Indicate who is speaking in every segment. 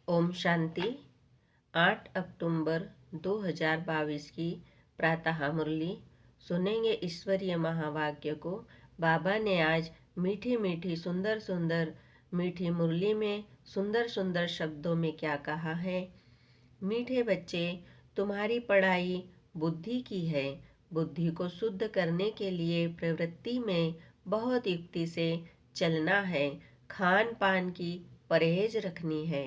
Speaker 1: ओम शांति। 8 अक्टूबर 2022 की प्रातः मुरली सुनेंगे। ईश्वरीय महावाक्य को बाबा ने आज मीठी मीठी सुंदर सुंदर मीठी मुरली में सुंदर सुंदर शब्दों में क्या कहा है। मीठे बच्चे, तुम्हारी पढ़ाई बुद्धि की है। बुद्धि को शुद्ध करने के लिए प्रवृत्ति में बहुत युक्ति से चलना है। खान पान की परहेज रखनी है।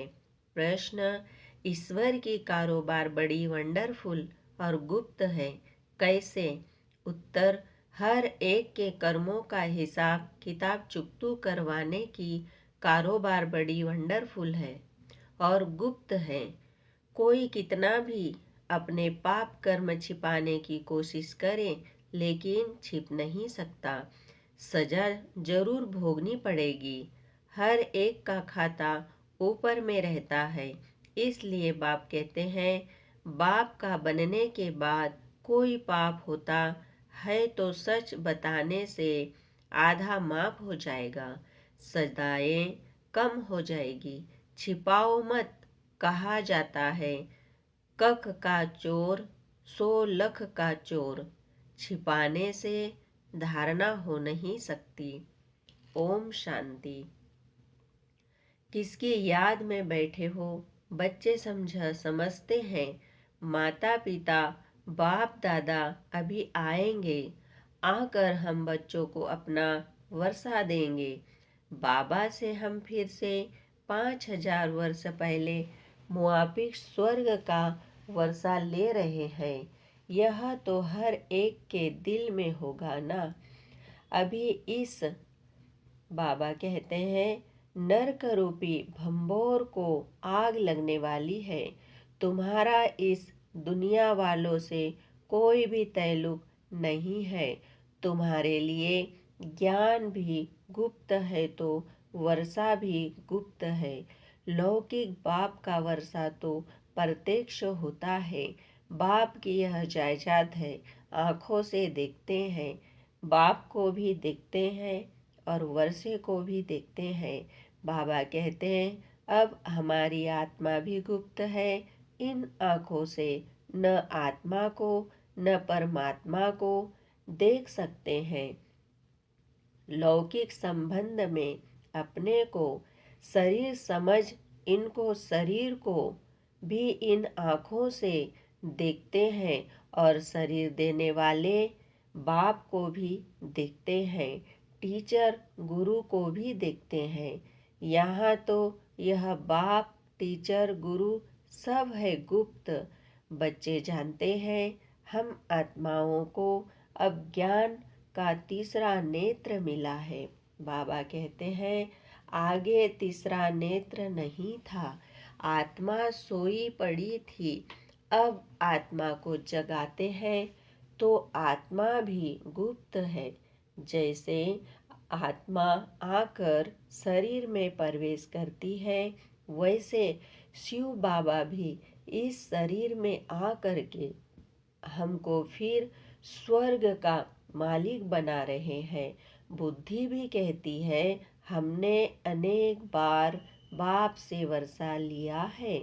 Speaker 1: प्रश्न, ईश्वर की कारोबार बड़ी वंडरफुल और गुप्त है, कैसे? उत्तर, हर एक के कर्मों का हिसाब किताब चुकतू करवाने की कारोबार बड़ी वंडरफुल है और गुप्त है। कोई कितना भी अपने पाप कर्म छिपाने की कोशिश करे, लेकिन छिप नहीं सकता। सजा जरूर भोगनी पड़ेगी। हर एक का खाता ऊपर में रहता है। इसलिए बाप कहते हैं, बाप का बनने के बाद कोई पाप होता है तो सच बताने से आधा माफ हो जाएगा, सजाएं कम हो जाएगी। छिपाओ मत, कहा जाता है कख का चोर 100 लाख का चोर। छिपाने से धारणा हो नहीं सकती। ओम शांति। किसकी याद में बैठे हो? बच्चे समझते हैं माता पिता बाप दादा अभी आएंगे, आकर हम बच्चों को अपना वर्षा देंगे। बाबा से हम फिर से 5000 वर्ष पहले मुआफिक स्वर्ग का वर्षा ले रहे हैं। यह तो हर एक के दिल में होगा ना। अभी इस बाबा कहते हैं, नरक रूपी भंबोर को आग लगने वाली है। तुम्हारा इस दुनिया वालों से कोई भी ताल्लुक नहीं है। तुम्हारे लिए ज्ञान भी गुप्त है तो वर्षा भी गुप्त है। लौकिक बाप का वर्षा तो प्रत्यक्ष होता है। बाप की यह जायदाद है। आंखों से देखते हैं, बाप को भी देखते हैं और वर्षे को भी देखते हैं। बाबा कहते हैं, अब हमारी आत्मा भी गुप्त है। इन आँखों से न आत्मा को न परमात्मा को देख सकते हैं। लौकिक संबंध में अपने को शरीर समझ इनको शरीर को भी इन आँखों से देखते हैं और शरीर देने वाले बाप को भी देखते हैं। टीचर गुरु को भी देखते हैं। यहाँ तो यह बाप टीचर गुरु सब है गुप्त। बच्चे जानते हैं हम आत्माओं को अब ज्ञान का तीसरा नेत्र मिला है। बाबा कहते हैं, आगे तीसरा नेत्र नहीं था। आत्मा सोई पड़ी थी। अब आत्मा को जगाते हैं तो आत्मा भी गुप्त है। जैसे आत्मा आकर शरीर में प्रवेश करती है, वैसे शिव बाबा भी इस शरीर में आकर के हमको फिर स्वर्ग का मालिक बना रहे हैं। बुद्धि भी कहती है, हमने अनेक बार बाप से वर्षा लिया है,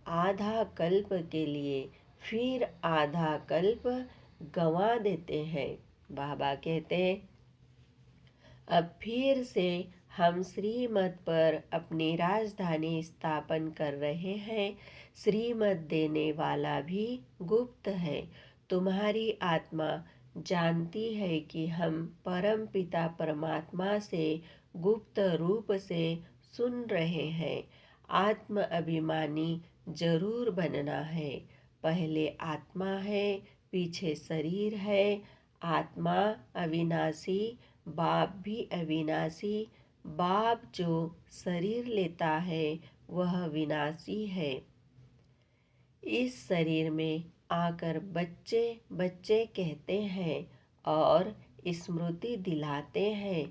Speaker 1: आधा कल्प के लिए, फिर आधा कल्प गंवा देते हैं। बाबा कहते हैं, अब फिर से हम श्रीमत पर अपनी राजधानी स्थापन कर रहे हैं। श्रीमत देने वाला भी गुप्त है। तुम्हारी आत्मा जानती है कि हम परम पिता परमात्मा से गुप्त रूप से सुन रहे हैं। आत्म अभिमानी जरूर बनना है। पहले आत्मा है, पीछे शरीर है। आत्मा अविनाशी, बाप भी अविनाशी। बाप जो शरीर लेता है वह विनाशी है। इस शरीर में आकर बच्चे बच्चे कहते हैं और स्मृति दिलाते हैं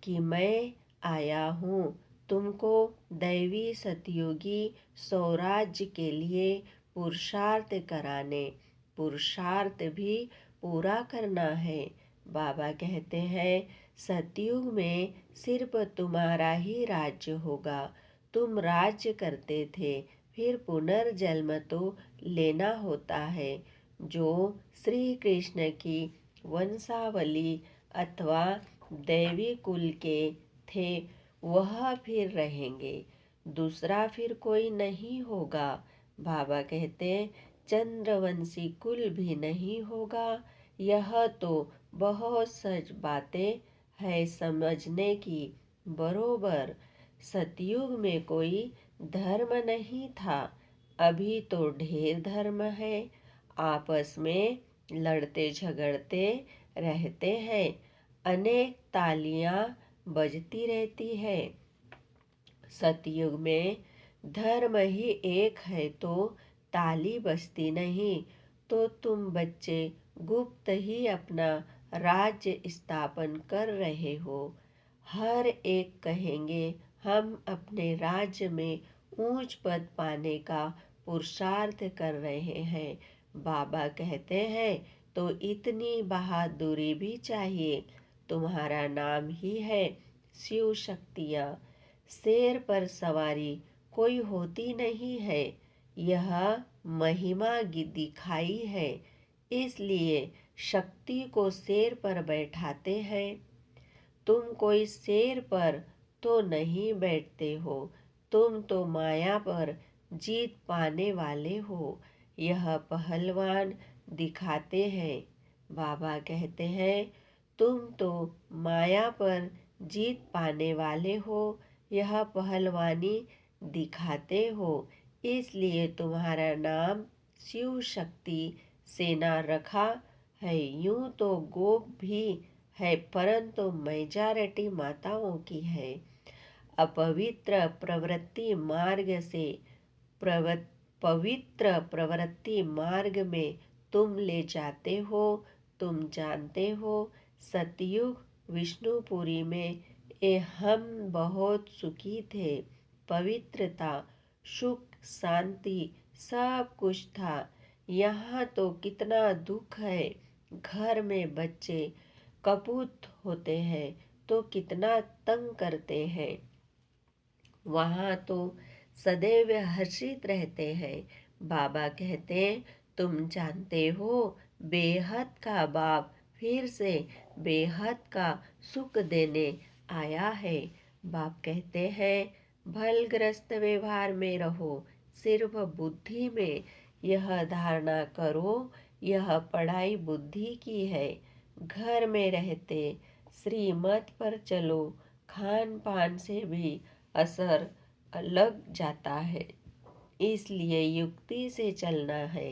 Speaker 1: कि मैं आया हूँ तुमको दैवी सतयुगी स्वराज्य के लिए पुरुषार्थ कराने। पुरुषार्थ भी पूरा करना है। बाबा कहते हैं, सतयुग में सिर्फ तुम्हारा ही राज्य होगा। तुम राज्य करते थे, फिर पुनर्जन्म तो लेना होता है। जो श्री कृष्ण की वंशावली अथवा दैवी कुल के थे वह फिर रहेंगे, दूसरा फिर कोई नहीं होगा। बाबा कहते चंद्रवंशी कुल भी नहीं होगा। यह तो बहुत सच बातें है समझने की। बरोबर सतयुग में कोई धर्म नहीं था, अभी तो ढेर धर्म है, आपस में लड़ते झगड़ते रहते हैं, अनेक तालियां बजती रहती है। सतयुग में धर्म ही एक है तो ताली बजती नहीं। तो तुम बच्चे गुप्त ही अपना राज्य स्थापन कर रहे हो। हर एक कहेंगे हम अपने राज्य में ऊंच पद पाने का पुरुषार्थ कर रहे हैं। बाबा कहते हैं तो इतनी बहादुरी भी चाहिए। तुम्हारा नाम ही है शिव शक्तियाँ। शेर पर सवारी कोई होती नहीं है, यह महिमा दिखाई है, इसलिए शक्ति को शेर पर बैठाते हैं। तुम कोई शेर पर तो नहीं बैठते हो, तुम तो माया पर जीत पाने वाले हो, यह पहलवान दिखाते हैं। बाबा कहते हैं तुम तो माया पर जीत पाने वाले हो, यह पहलवानी दिखाते हो, इसलिए तुम्हारा नाम शिव शक्ति सेना रखा है। यूं तो गोप भी है परंतु मेजॉरिटी माताओं की है। अपवित्र प्रवृत्ति मार्ग से पवित्र प्रवृत्ति मार्ग में तुम ले जाते हो। तुम जानते हो सतयुग विष्णुपुरी में हम बहुत सुखी थे, पवित्रता सुख शांति सब कुछ था। यहाँ तो कितना दुख है, घर में बच्चे कपूत होते हैं तो कितना तंग करते हैं, वहाँ तो सदैव हर्षित रहते हैं। बाबा कहते तुम जानते हो बेहद का बाप फिर से बेहद का सुख देने आया है। बाप कहते हैं भलग्रस्त व्यवहार में रहो, सिर्फ बुद्धि में यह धारणा करो यह पढ़ाई बुद्धि की है। घर में रहते श्रीमत पर चलो, खान पान से भी असर लग जाता है, इसलिए युक्ति से चलना है।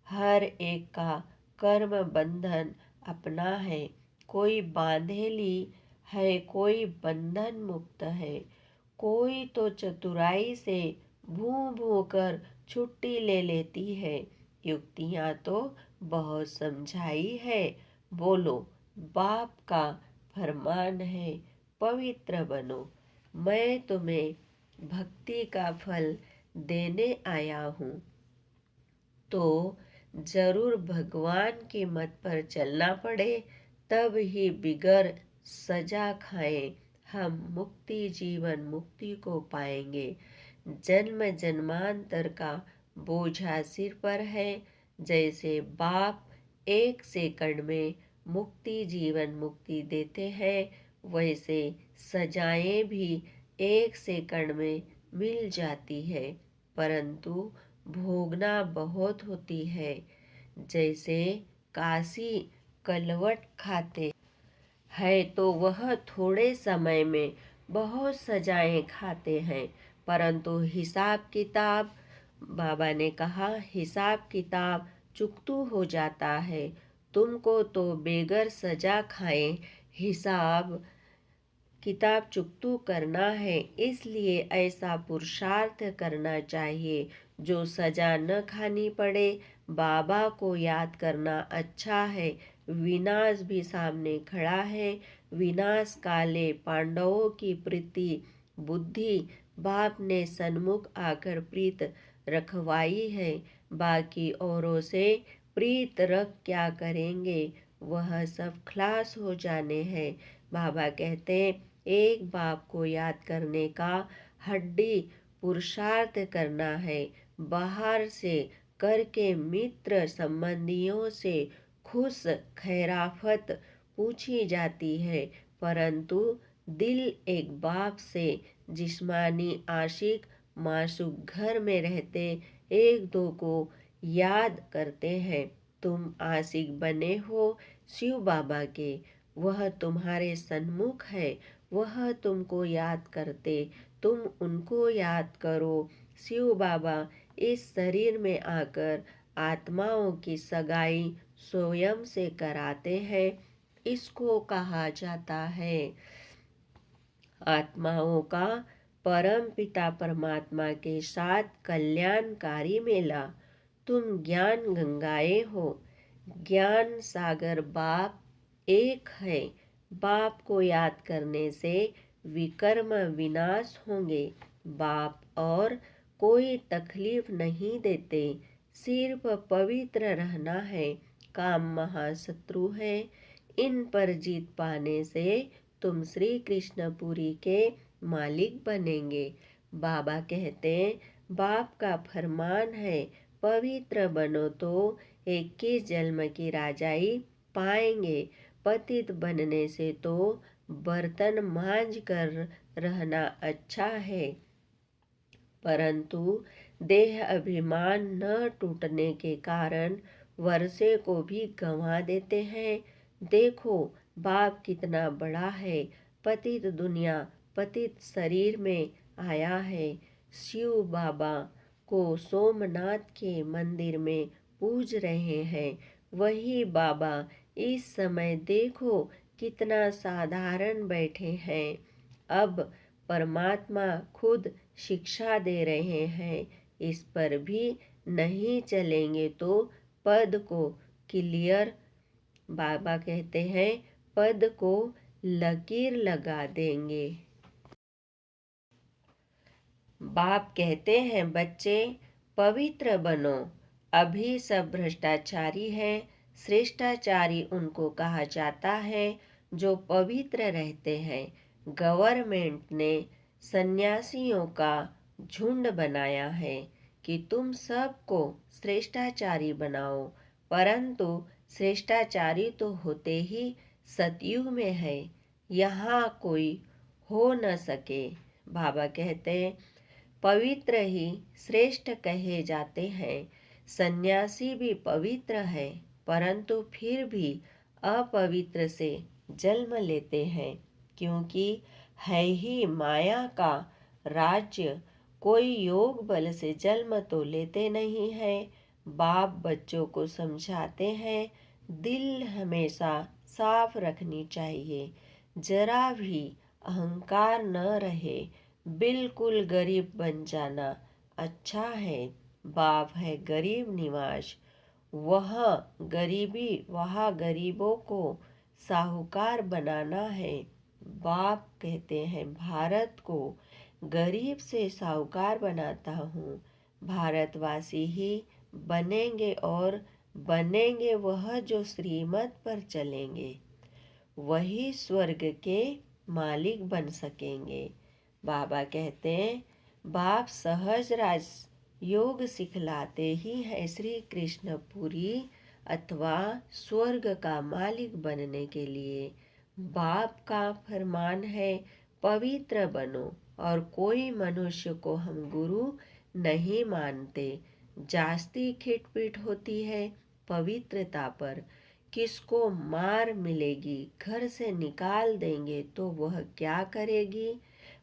Speaker 1: हर एक का कर्म बंधन अपना है, कोई बांधेली है कोई बंधन मुक्त है। कोई तो चतुराई से भूं भूं कर छुट्टी ले लेती है। युक्तियाँ तो बहुत समझाई है। बोलो बाप का फरमान है पवित्र बनो, मैं तुम्हें भक्ति का फल देने आया हूँ। तो जरूर भगवान के मत पर चलना पड़े, तब ही बिगर सजा खाए हम मुक्ति जीवन मुक्ति को पाएंगे। जन्म जन्मांतर का बोझा सिर पर है। जैसे बाप एक सेकंड में मुक्ति जीवन मुक्ति देते हैं, वैसे सजाएं भी एक सेकंड में मिल जाती है, परंतु भोगना बहुत होती है। जैसे काशी कलवट खाते है तो वह थोड़े समय में बहुत सजाएं खाते हैं, परंतु हिसाब किताब बाबा ने कहा हिसाब किताब चुकतू हो जाता है। तुमको तो बेगर सजा खाए हिसाब किताब चुकतू करना है, इसलिए ऐसा पुरुषार्थ करना चाहिए जो सजा न खानी पड़े। बाबा को याद करना अच्छा है, विनाश भी सामने खड़ा है। विनाश काले पांडवों की प्रीति बुद्धि बाप ने सन्मुख आकर प्रीत रखवाई है, बाकी औरों से प्रीत रख क्या करेंगे, वह सब खलास हो जाने हैं। बाबा कहते एक बाप को याद करने का हड्डी पुरुषार्थ करना है। बाहर से करके मित्र संबंधियों से खुश खैराफत पूछी जाती है, परंतु दिल एक बाप से जिस्मानी आशिक माशूक घर में रहते एक दो को याद करते हैं। तुम आशिक बने हो शिव बाबा के, वह तुम्हारे सन्मुख है, वह तुमको याद करते, तुम उनको याद करो। शिव बाबा इस शरीर में आकर आत्माओं की सगाई स्वयं से कराते हैं। इसको कहा जाता है आत्माओं का परम पिता परमात्मा के साथ कल्याणकारी मेला। तुम ज्ञान गंगाएं हो, ज्ञान सागर बाप एक है। बाप को याद करने से विकर्म विनाश होंगे। बाप और कोई तकलीफ नहीं देते, सिर्फ पवित्र रहना है। काम महाशत्रु है, इन पर जीत पाने से तुम श्री कृष्णपुरी के मालिक बनेंगे। बाबा कहते बाप का फरमान है, पवित्र बनो तो 21 जन्म की राजाई पाएंगे। पतित बनने से तो बर्तन मांझ कर रहना अच्छा है, परंतु देह अभिमान न टूटने के कारण वर्षे को भी गंवा देते हैं। देखो बाप कितना बड़ा है, पतित दुनिया पतित शरीर में आया है। शिव बाबा को सोमनाथ के मंदिर में पूज रहे हैं, वही बाबा इस समय देखो कितना साधारण बैठे हैं। अब परमात्मा खुद शिक्षा दे रहे हैं, इस पर भी नहीं चलेंगे तो पद को क्लियर, बाबा कहते हैं पद को लकीर लगा देंगे। बाप कहते हैं बच्चे पवित्र बनो। अभी सब भ्रष्टाचारी हैं। श्रेष्ठाचारी उनको कहा जाता है जो पवित्र रहते हैं। गवर्नमेंट ने सन्यासियों का झुंड बनाया है कि तुम सबको श्रेष्ठाचारी बनाओ, परंतु श्रेष्ठाचारी तो होते ही सतयुग में है, यहाँ कोई हो न सके। बाबा कहते पवित्र ही श्रेष्ठ कहे जाते हैं। सन्यासी भी पवित्र है, परंतु फिर भी अपवित्र से जन्म लेते हैं, क्योंकि है ही माया का राज्य। कोई योग बल से जन्म तो लेते नहीं है। बाप बच्चों को समझाते हैं दिल हमेशा साफ रखनी चाहिए, जरा भी अहंकार न रहे। बिल्कुल गरीब बन जाना अच्छा है। बाप है गरीब निवास, वहाँ गरीबों को साहूकार बनाना है। बाप कहते हैं भारत को गरीब से साहूकार बनाता हूँ। भारतवासी ही बनेंगे और बनेंगे वह जो श्रीमत पर चलेंगे, वही स्वर्ग के मालिक बन सकेंगे। बाबा कहते हैं बाप सहज राज योग सिखलाते ही है श्री कृष्णपुरी अथवा स्वर्ग का मालिक बनने के लिए। बाप का फरमान है पवित्र बनो, और कोई मनुष्य को हम गुरु नहीं मानते। जास्ती खिटपिट होती है पवित्रता पर। किसको मार मिलेगी, घर से निकाल देंगे तो वह क्या करेगी।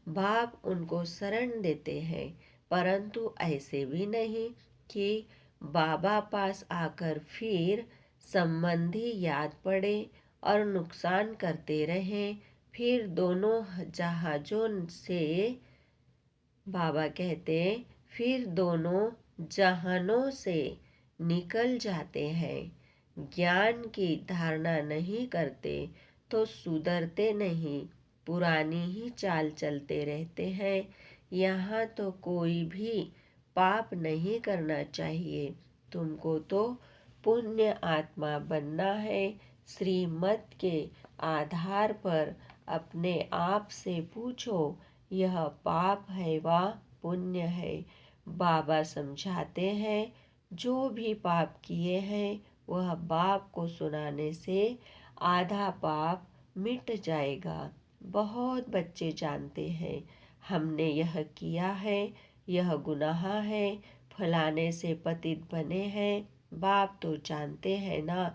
Speaker 1: बाप उनको शरण देते हैं, परंतु ऐसे भी नहीं कि बाबा पास आकर फिर संबंधी याद पड़े और नुकसान करते रहें। फिर दोनों जहाजों से, बाबा कहते फिर दोनों जहानों से निकल जाते हैं। ज्ञान की धारणा नहीं करते तो सुधरते नहीं, पुरानी ही चाल चलते रहते हैं। यहाँ तो कोई भी पाप नहीं करना चाहिए, तुमको तो पुण्य आत्मा बनना है। श्रीमत के आधार पर अपने आप से पूछो यह पाप है वा पुण्य है। बाबा समझाते हैं, जो भी पाप किए हैं वह बाप को सुनाने से आधा पाप मिट जाएगा। बहुत बच्चे जानते हैं हमने यह किया है, यह गुनाह है, फलाने से पतित बने हैं। बाप तो जानते हैं ना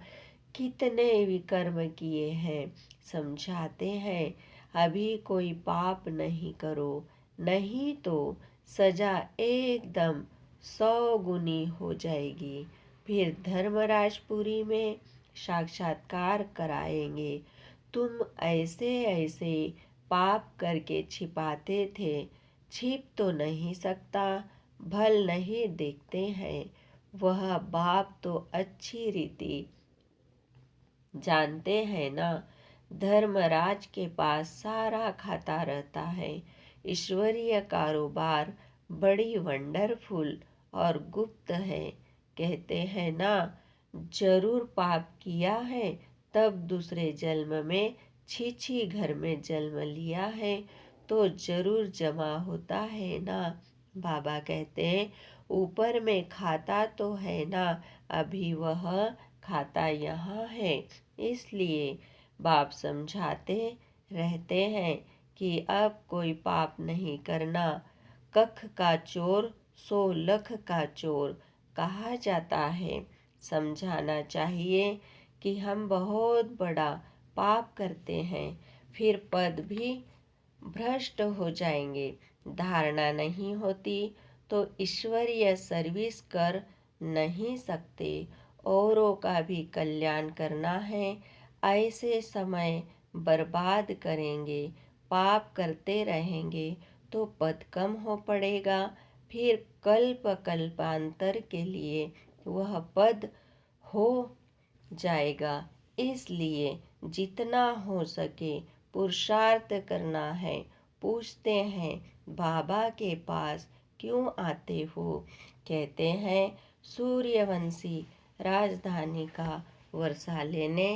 Speaker 1: कितने विकर्म किए हैं। समझाते हैं, अभी कोई पाप नहीं करो, नहीं तो सजा एकदम 100 गुनी हो जाएगी। फिर धर्मराजपुरी में साक्षात्कार कराएंगे। तुम ऐसे ऐसे पाप करके छिपाते थे, छिप तो नहीं सकता, भल नहीं देखते हैं। वह बाप तो अच्छी रीति जानते हैं ना। धर्मराज के पास सारा खाता रहता है। ईश्वरीय कारोबार बड़ी वंडरफुल और गुप्त है। कहते हैं ना, जरूर पाप किया है तब दूसरे जन्म में छी घर में जन्म लिया है तो जरूर जमा होता है ना। बाबा कहते हैं, ऊपर में खाता तो है ना, अभी वह खाता यहाँ है। इसलिए बाप समझाते रहते हैं कि अब कोई पाप नहीं करना। कख का चोर 100 लख का चोर कहा जाता है। समझाना चाहिए कि हम बहुत बड़ा पाप करते हैं, फिर पद भी भ्रष्ट हो जाएंगे। धारणा नहीं होती तो ईश्वरीय सर्विस कर नहीं सकते। औरों का भी कल्याण करना है, ऐसे समय बर्बाद करेंगे, पाप करते रहेंगे तो पद कम हो पड़ेगा। फिर कल्प कल्पांतर के लिए वह पद हो जाएगा। इसलिए जितना हो सके पुरुषार्थ करना है। पूछते हैं, बाबा के पास क्यों आते हो? कहते हैं, सूर्यवंशी राजधानी का वर्षा लेने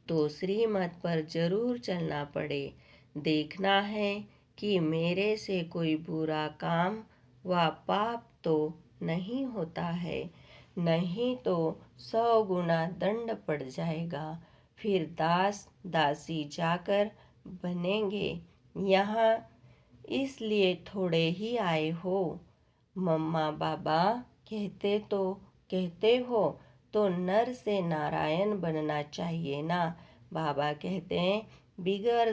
Speaker 1: तो श्रीमत पर जरूर चलना पड़े। देखना है कि मेरे से कोई बुरा काम व पाप तो नहीं होता है, नहीं तो 100 गुना दंड पड़ जाएगा। फिर दास दासी जाकर बनेंगे। यहाँ इसलिए थोड़े ही आए हो। मम्मा बाबा कहते हो तो नर से नारायण बनना चाहिए ना। बाबा कहते हैं, बिगर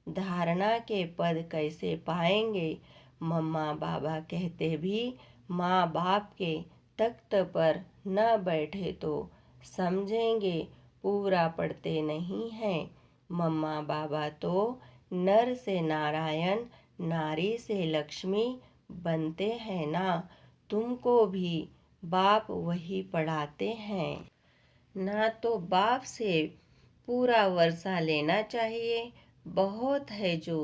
Speaker 1: धारणा के पद कैसे पाएंगे? मम्मा बाबा कहते भी, माँ बाप के तख्त पर न बैठे तो समझेंगे पूरा पढ़ते नहीं हैं। मम्मा बाबा तो नर से नारायण, नारी से लक्ष्मी बनते हैं ना। तुमको भी बाप वही पढ़ाते हैं ना, तो बाप से पूरा वर्षा लेना चाहिए। बहुत है जो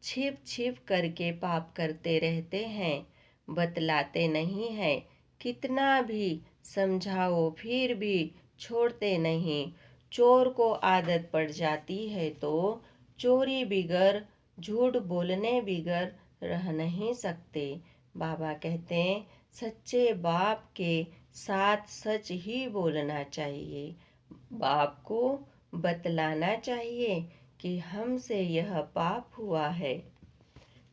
Speaker 1: छिप छिप करके पाप करते रहते हैं, बतलाते नहीं हैं। कितना भी समझाओ फिर भी छोड़ते नहीं। चोर को आदत पड़ जाती है तो चोरी बिगर, झूठ बोलने बिगर रह नहीं सकते। बाबा कहते हैं, सच्चे बाप के साथ सच ही बोलना चाहिए। बाप को बतलाना चाहिए कि हमसे यह पाप हुआ है,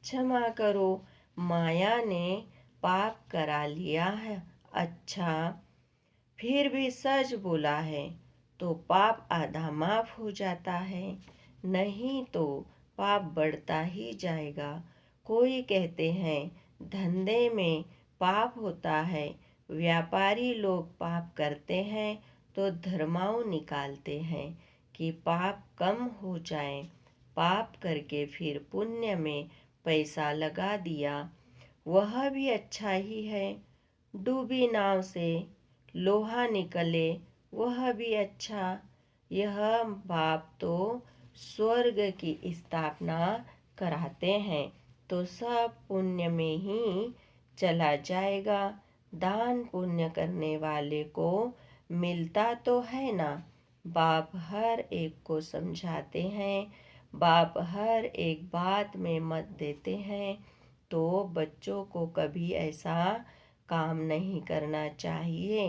Speaker 1: क्षमा करो, माया ने पाप करा लिया है। अच्छा, फिर भी सच बोला है तो पाप आधा माफ हो जाता है, नहीं तो पाप बढ़ता ही जाएगा। कोई कहते हैं धंधे में पाप होता है, व्यापारी लोग पाप करते हैं तो धर्माऊ निकालते हैं कि पाप कम हो जाए। पाप करके फिर पुण्य में पैसा लगा दिया, वह भी अच्छा ही है। डूबी नाव से लोहा निकले, वह भी अच्छा। यह बाप तो स्वर्ग की स्थापना कराते हैं तो सब पुण्य में ही चला जाएगा। दान पुण्य करने वाले को मिलता तो है ना। बाप हर एक को समझाते हैं, बाप हर एक बात में मत देते हैं। तो बच्चों को कभी ऐसा काम नहीं करना चाहिए।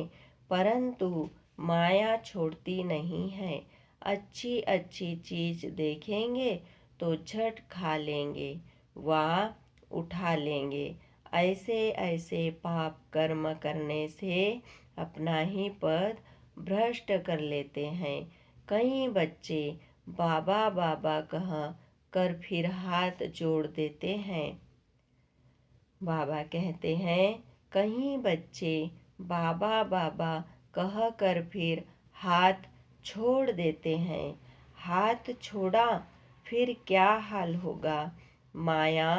Speaker 1: परंतु माया छोड़ती नहीं है। अच्छी अच्छी चीज देखेंगे तो झट खा लेंगे व उठा लेंगे। ऐसे ऐसे पाप कर्म करने से अपना ही पद भ्रष्ट कर लेते हैं। कई बच्चे बाबा बाबा कह कर फिर हाथ जोड़ देते हैं। बाबा कहते हैं कहीं बच्चे बाबा बाबा कह कर फिर हाथ छोड़ देते हैं। हाथ छोड़ा फिर क्या हाल होगा। माया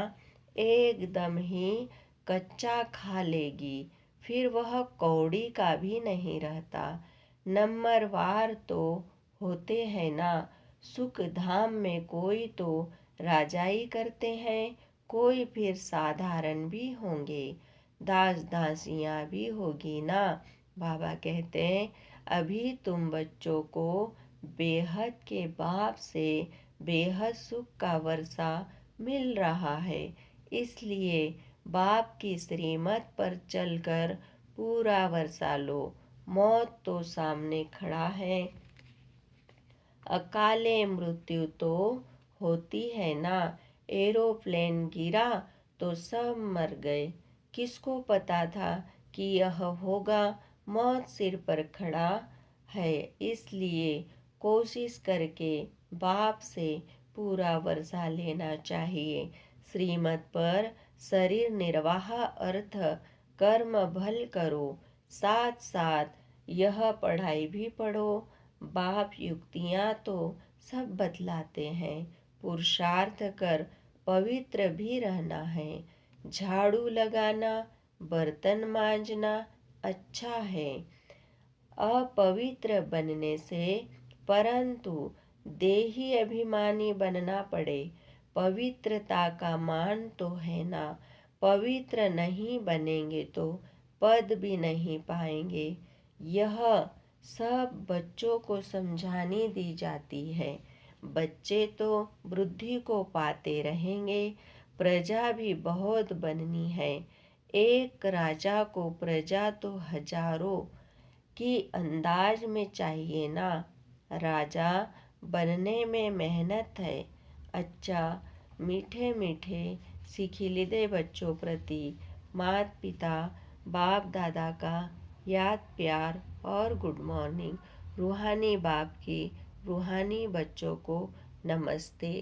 Speaker 1: एकदम ही कच्चा खा लेगी। फिर वह कौड़ी का भी नहीं रहता। नंबरवार तो होते हैं ना। सुख धाम में कोई तो राजाई करते हैं, कोई फिर साधारण भी होंगे। दास दासियां भी होगी ना। बाबा कहते हैं अभी तुम बच्चों को बेहद के बाप से बेहद सुख का वर्षा मिल रहा है। इसलिए बाप की श्रीमत पर चलकर पूरा वर्षा लो। मौत तो सामने खड़ा है। अकाले मृत्यु तो होती है ना। एरोप्लेन गिरा तो सब मर गए। किसको पता था कि यह होगा। मौत सिर पर खड़ा है। इसलिए कोशिश करके बाप से पूरा वर्षा लेना चाहिए। श्रीमत पर शरीर निर्वाह अर्थ कर्म भल करो। साथ साथ यह पढ़ाई भी पढ़ो। बाप युक्तियाँ तो सब बतलाते हैं। पुरुषार्थ कर पवित्र भी रहना है। झाड़ू लगाना, बर्तन मांजना अच्छा है अपवित्र बनने से, परंतु देही अभिमानी बनना पड़े। पवित्रता का मान तो है ना। पवित्र नहीं बनेंगे तो पद भी नहीं पाएंगे। यह सब बच्चों को समझानी दी जाती है। बच्चे तो बुद्धि को पाते रहेंगे। प्रजा भी बहुत बननी है। एक राजा को प्रजा तो हजारों की अंदाज में चाहिए ना। राजा बनने में मेहनत है। अच्छा मीठे मीठे सिखिलिदे बच्चों प्रति माता पिता बाप दादा का याद प्यार और गुड मॉर्निंग। रूहानी बाप की रूहानी बच्चों को नमस्ते।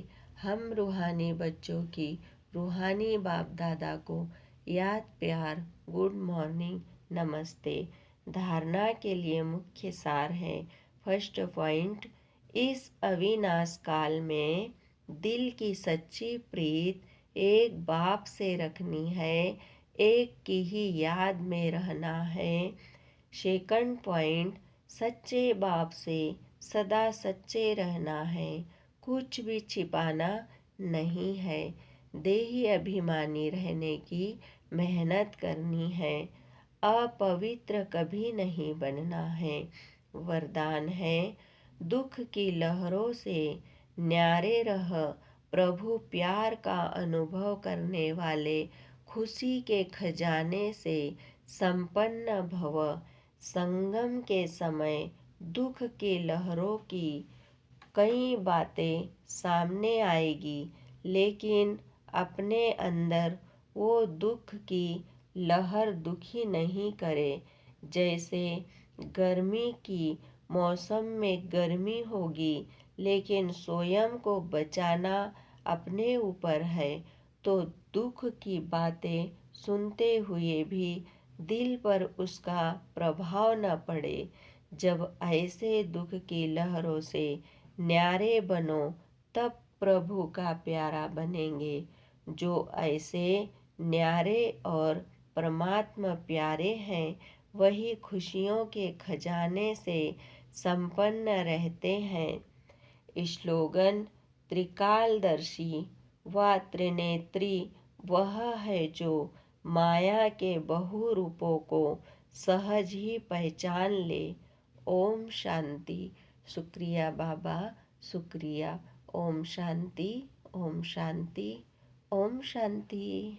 Speaker 1: हम रूहानी बच्चों की रूहानी बाप दादा को याद प्यार गुड मॉर्निंग नमस्ते। धारणा के लिए मुख्य सार है। फर्स्ट पॉइंट, इस अविनाश काल में दिल की सच्ची प्रीत एक बाप से रखनी है। एक की ही याद में रहना है। सेकंड पॉइंट, सच्चे बाप से सदा सच्चे रहना है। कुछ भी छिपाना नहीं है। देही अभिमानी रहने की मेहनत करनी है। अपवित्र कभी नहीं बनना है। वरदान है, दुख की लहरों से न्यारे रह। प्रभु प्यार का अनुभव करने वाले खुशी के खजाने से संपन्न भव। संगम के समय दुख की लहरों की कई बातें सामने आएगी, लेकिन अपने अंदर वो दुख की लहर दुखी नहीं करे। जैसे गर्मी की मौसम में गर्मी होगी, लेकिन स्वयं को बचाना अपने ऊपर है। तो दुख की बातें सुनते हुए भी दिल पर उसका प्रभाव न पड़े। जब ऐसे दुख की लहरों से न्यारे बनो, तब प्रभु का प्यारा बनेंगे। जो ऐसे न्यारे और परमात्मा प्यारे हैं, वही खुशियों के खजाने से संपन्न रहते हैं। स्लोगन, त्रिकालदर्शी व त्रिनेत्री वह है जो माया के बहु रूपों को सहज ही पहचान ले। ओम शांति। शुक्रिया बाबा, शुक्रिया। ओम शांति, ओम शांति, ओम शांति।